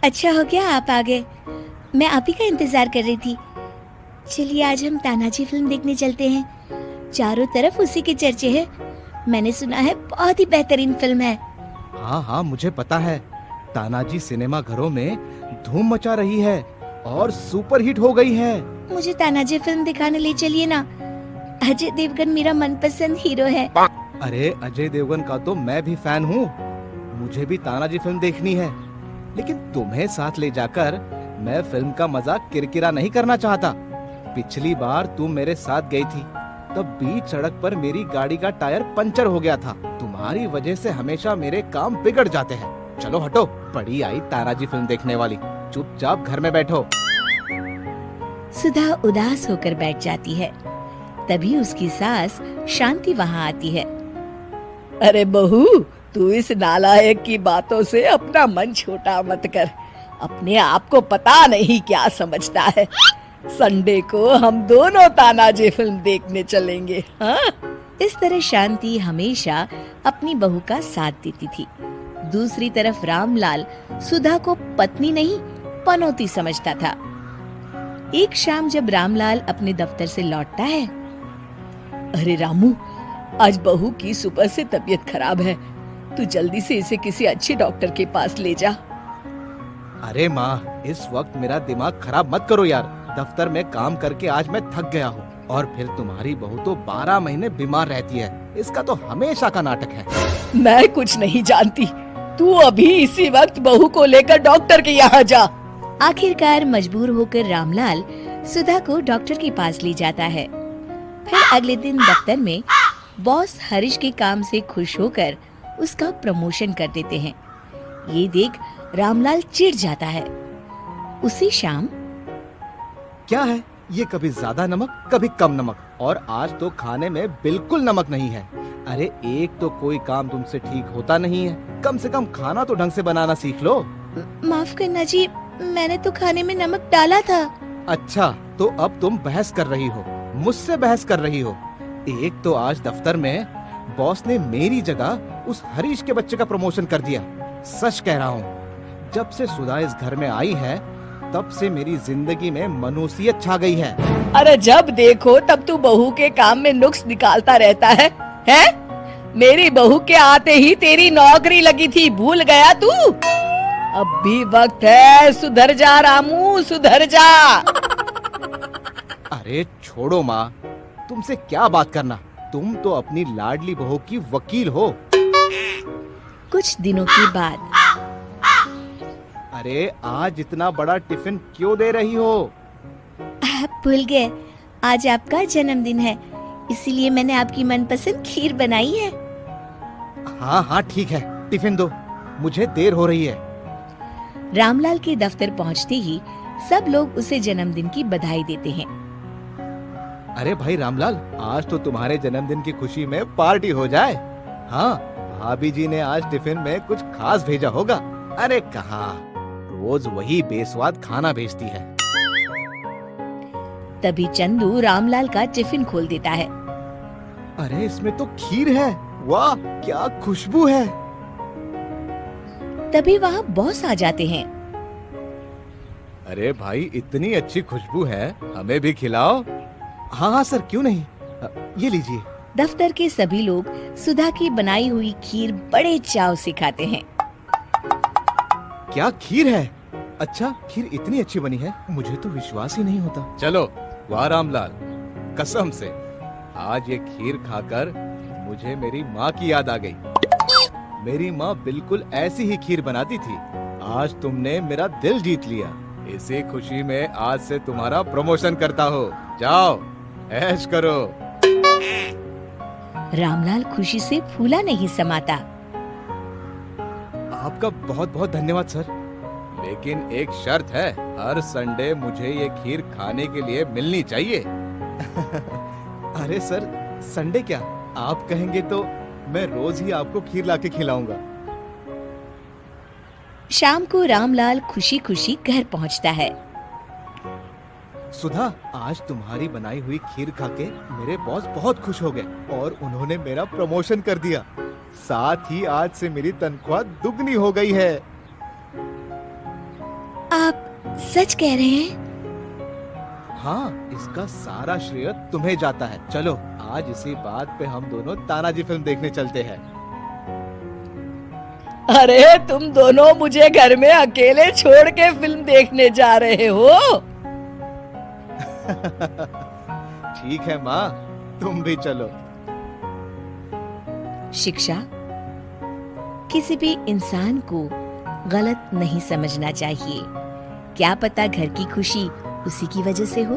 अच्छा हो गया आप आ गए, मैं आप ही का इंतजार कर रही थी। चलिए आज हम तानाजी फिल्म देखने चलते हैं। चारों तरफ उसी के चर्चे हैं। मैंने सुना है बहुत ही बेहतरीन फिल्म है। हाँ हाँ, मुझे पता है। तानाजी सिनेमा घरों में धूम मचा रही है और सुपर हिट हो गई है। मुझे तानाजी फिल्म दिखाने ले चलिए ना। अजय देवगन मेरा मनपसंद हीरो है। अरे अजय देवगन का तो मैं भी फैन हूँ। मुझे भी तानाजी फिल्म देखनी है, लेकिन तुम्हें साथ ले जाकर मैं फिल्म का मजा किरकिरा नहीं करना चाहता। पिछली बार तुम मेरे साथ गई थी, तब बीच सड़क पर मेरी गाड़ी का टायर पंचर हो गया था। तुम्हारी वजह से हमेशा मेरे काम बिगड़ जाते हैं। चलो हटो, पड़ी आई तानाजी फिल्म देखने वाली। चुपचाप घर में बैठो। सुधा उदास होकर बैठ जाती है। तभी उसकी सास शांति वहाँ आती है। अरे बहू, तू इस नालायक की बातों से अपना मन छोटा मत कर। अपने आप को पता नहीं क्या समझता है। संडे को हम दोनों तानाजी फिल्म देखने चलेंगे। हाँ? इस तरह शांति हमेशा अपनी बहू का साथ देती थी। दूसरी तरफ रामलाल सुधा को पत्नी नहीं पनौती समझता था। एक शाम जब रामलाल अपने दफ्तर से लौटता है। अरे रामू, आज बहू की सुबह से तबीयत खराब है। तू जल्दी से इसे किसी अच्छे डॉक्टर के पास ले जा। अरे माँ, इस वक्त मेरा दिमाग खराब मत करो यार। दफ्तर में काम करके आज मैं थक गया हूँ, और फिर तुम्हारी बहू तो 12 महीने बीमार रहती है। इसका तो हमेशा का नाटक है। मैं कुछ नहीं जानती। तू अभी इसी वक्त बहू को लेकर डॉक्टर के यहाँ जा। आखिरकार मजबूर होकर रामलाल सुधा को डॉक्टर के पास ले जाता है। फिर अगले दिन दफ्तर में बॉस हरीश के काम से खुश होकर उसका प्रमोशन कर देते हैं। ये देख रामलाल चिढ़ जाता है। उसी शाम क्या है ये, कभी ज्यादा नमक कभी कम नमक, और आज तो खाने में बिल्कुल नमक नहीं है। अरे एक तो कोई काम तुमसे ठीक होता नहीं है, कम से कम खाना तो ढंग से बनाना सीख लो। माफ करना जी, मैंने तो खाने में नमक डाला था। अच्छा, तो अब तुम बहस कर रही हो, मुझसे बहस कर रही हो। एक तो आज दफ्तर में बॉस ने मेरी जगह उस हरीश के बच्चे का प्रमोशन कर दिया। सच कह रहा हूँ, जब से सुधा इस घर में आई है तब से मेरी जिंदगी में मनुष्यत छा गई है। अरे जब देखो तब तू बहू के काम में नुक्स निकालता रहता है, हैं? मेरी बहू के आते ही तेरी नौकरी लगी थी, भूल गया तू? अब भी वक्त है, सुधर जा रामू, सुधर जा। अरे छोड़ो माँ, तुमसे क्या बात करना। तुम तो अपनी लाडली बहू की वकील हो। कुछ दिनों के बाद अरे आज इतना बड़ा टिफिन क्यों दे रही हो? आप भूल गए, आज आपका जन्मदिन है, इसीलिए मैंने आपकी मनपसंद खीर बनाई है। हाँ हाँ ठीक है, टिफिन दो, मुझे देर हो रही है। रामलाल के दफ्तर पहुंचते ही सब लोग उसे जन्मदिन की बधाई देते हैं। अरे भाई रामलाल, आज तो तुम्हारे जन्मदिन की खुशी में पार्टी हो जाए। हाँ, भाभी जी ने आज टिफिन में कुछ खास भेजा होगा। अरे कहाँ, रोज वही बेस्वाद खाना भेजती है। तभी चंदू रामलाल का टिफिन खोल देता है। अरे इसमें तो खीर है, वाह क्या खुशबू है। तभी वहाँ बॉस आ जाते हैं। अरे भाई, इतनी अच्छी खुशबू है, हमें भी खिलाओ। हाँ हाँ सर, क्यों नहीं, ये लीजिए। दफ्तर के सभी लोग सुधा की बनाई हुई खीर बड़े चाव से खाते हैं। क्या खीर है? अच्छा, खीर इतनी अच्छी बनी है, मुझे तो विश्वास ही नहीं होता। चलो, वाह रामलाल, कसम से आज ये खीर खाकर मुझे मेरी माँ की याद आ गई। मेरी माँ बिल्कुल ऐसी ही खीर बनाती थी। आज तुमने मेरा दिल जीत लिया। इसी खुशी में आज से तुम्हारा प्रमोशन करता हो। जाओ ऐश करो। रामलाल खुशी से फूला नहीं समाता। आपका बहुत बहुत धन्यवाद सर, लेकिन एक शर्त है, हर संडे मुझे ये खीर खाने के लिए मिलनी चाहिए। अरे सर, संडे क्या, आप कहेंगे तो मैं रोज ही आपको खीर लाके खिलाऊंगा। शाम को रामलाल खुशी खुशी घर पहुंचता है। सुधा, आज तुम्हारी बनाई हुई खीर खाके मेरे बॉस बहुत खुश हो गए और उन्होंने मेरा प्रमोशन कर दिया। साथ ही आज से मेरी तनख्वाह दुगनी हो गई है। आप सच कह रहे हैं? हाँ, इसका सारा श्रेय तुम्हें जाता है। चलो आज इसी बात पे हम दोनों तानाजी फिल्म देखने चलते हैं। अरे तुम दोनों मुझे घर में अकेले छोड़ के फिल्म देखने जा रहे हो? ठीक है माँ, तुम भी चलो। शिक्षा किसी भी इंसान को गलत नहीं समझना चाहिए। क्या पता घर की खुशी उसी की वजह से हो।